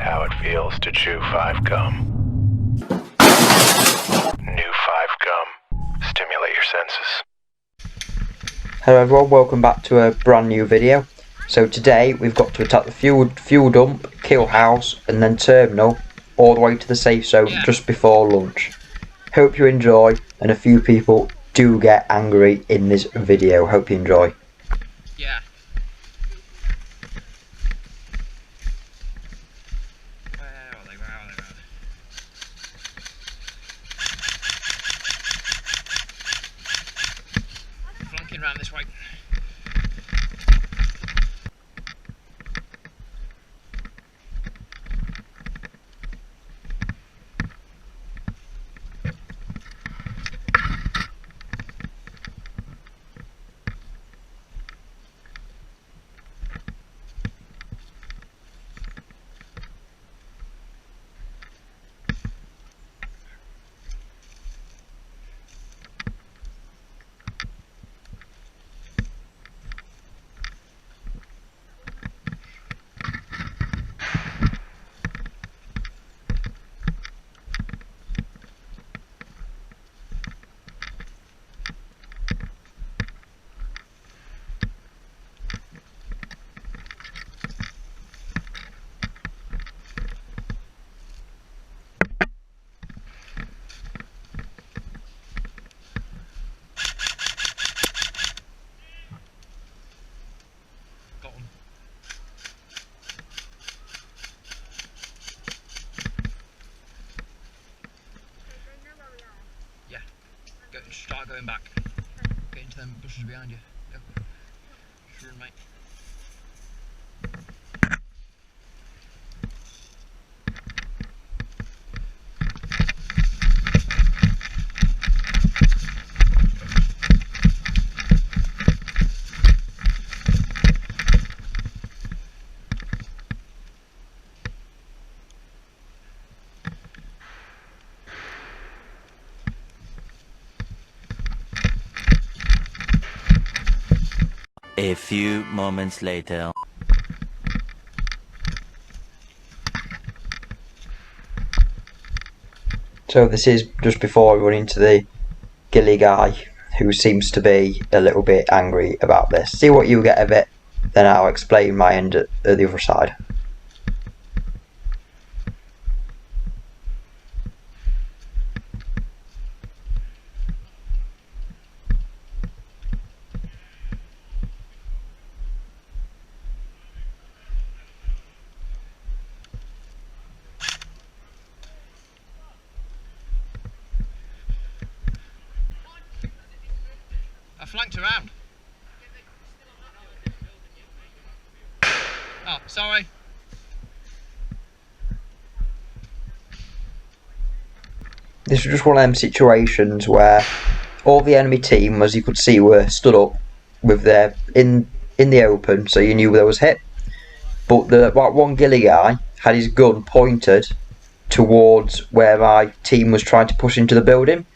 how it feels to chew 5 gum. New 5 gum. Stimulate your senses. Hello everyone, welcome back to a brand new video. So today we've got to attack the fuel dump, kill house and then terminal all the way to the safe zone just before lunch. Hope you enjoy, and a few people do get angry in this video. Hope you enjoy. Yeah. Where are they? Flanking round this way. Start going back. Get into them bushes behind you. Go. Just run, mate. A few moments later. So this is just before we run into the ghillie guy, who seems to be a little bit angry about this. See what you get of it, then I'll explain my end at the other side. I flanked around. Oh, sorry. This was just one of them situations where all the enemy team, as you could see, were stood up with their in the open, so you knew there was hit. But the one ghillie guy had his gun pointed towards where my team was trying to push into the building,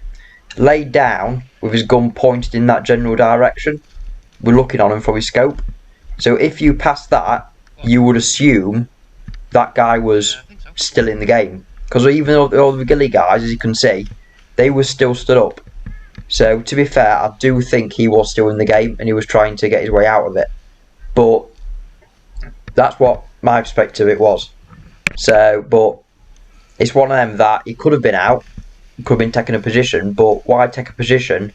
laid down with his gun pointed in that general direction. We're looking on him from his scope. So if you passed that, you would assume that guy was still in the game. Because even all the ghillie guys, as you can see, they were still stood up. So to be fair, I do think he was still in the game and he was trying to get his way out of it. But that's what my perspective it was. So, but it's one of them that he could have been out, could have been taking a position, but why take a position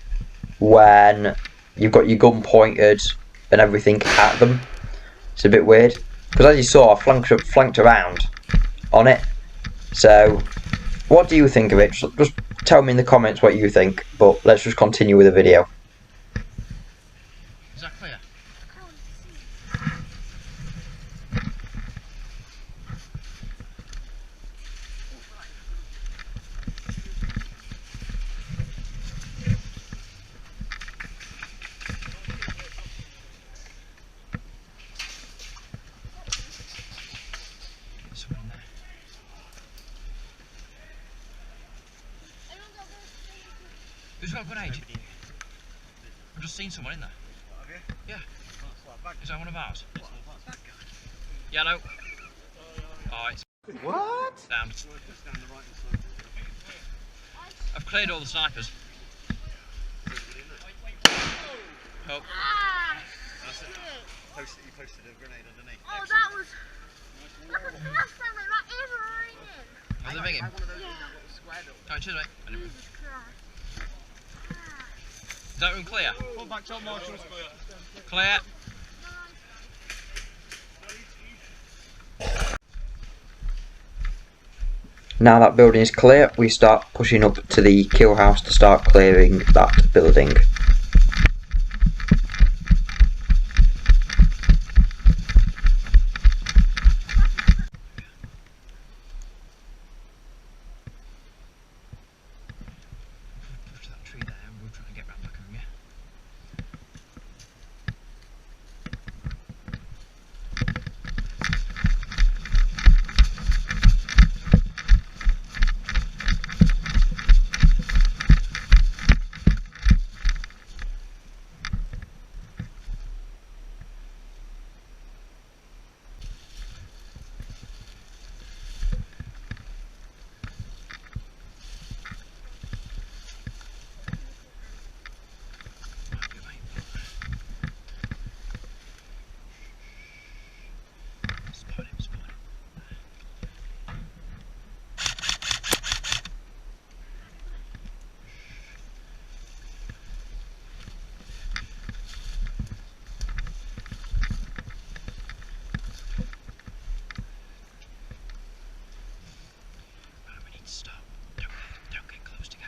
when you've got your gun pointed and everything at them? It's a bit weird. Because as you saw, I flanked around on it. So, what do you think of it? Just tell me in the comments what you think, but let's just continue with the video. Is that clear? Someone there. Who's got a grenade? I've just seen someone in there. Have you? Yeah. Is that one of ours? Yellow. Alright. What? Down. I've cleared all the snipers. Oh. You posted a grenade underneath. Oh, that was... Look at the flash from it, my ears are ringing. Was it ringing? Yeah. Oh, cheers, mate. Jesus Christ. Is that room clear? Pull back, tell Marshall's clear. Clear. Now that building is clear, we start pushing up to the kill house to start clearing that building. Push that tree there and we'll try and get round back over here. Spot him, spot him. Right, we need to stop. Don't get close together.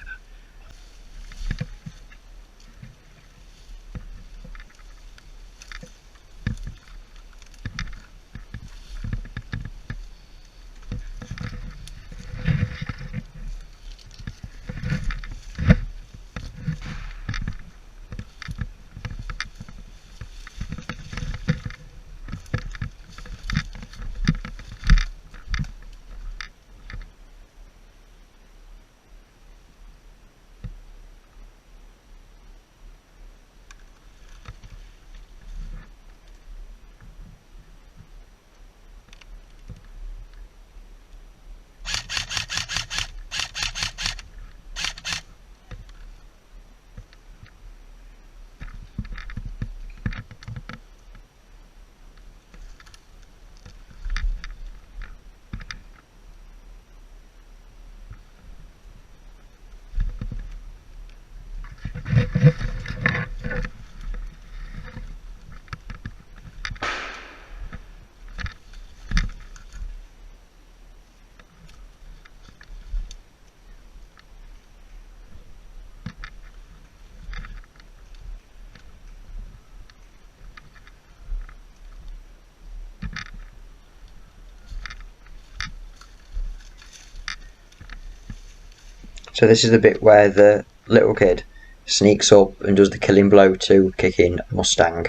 So this is the bit where the little kid sneaks up and does the killing blow to Kicking Mustang.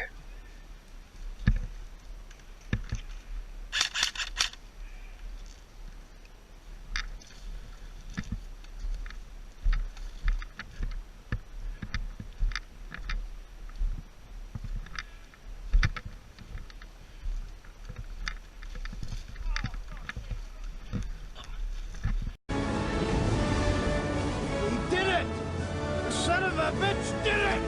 He did it! The son of a bitch did it!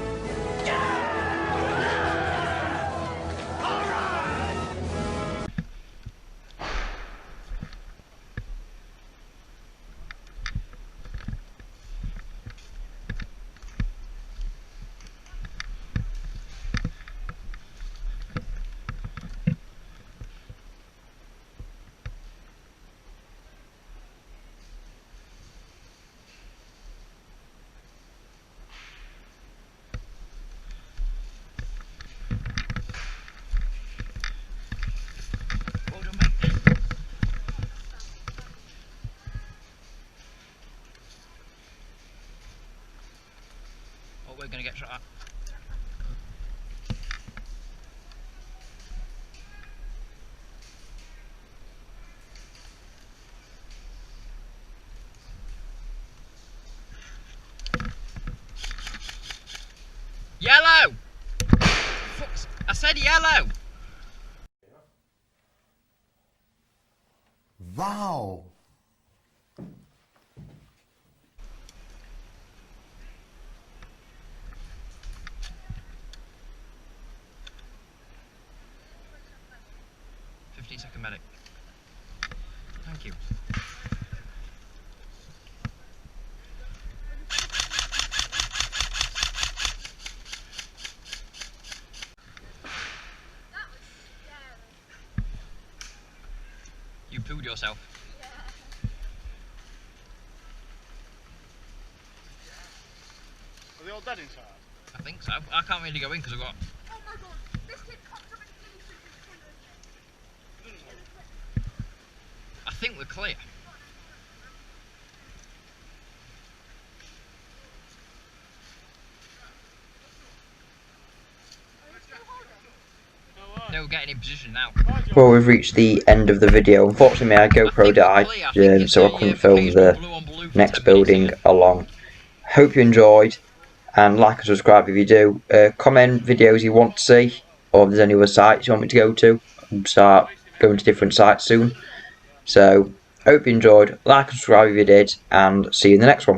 Well done, mate. Oh, we're gonna get shot at. Yellow! Fuck's, I said yellow! Wow. 15-second medic. Thank you. You pooed yourself. Are they all dead inside? I think so. I can't really go in because I've got. Oh my god, this kid popped up in pieces. I think we're clear. No, getting in position now. Well, we've reached the end of the video. Unfortunately, my GoPro died, so I couldn't film the next building along. Hope you enjoyed, and like and subscribe if you do. Comment videos you want to see, or if there's any other sites you want me to go to. I'll start going to different sites soon. So, hope you enjoyed. Like and subscribe if you did, and see you in the next one.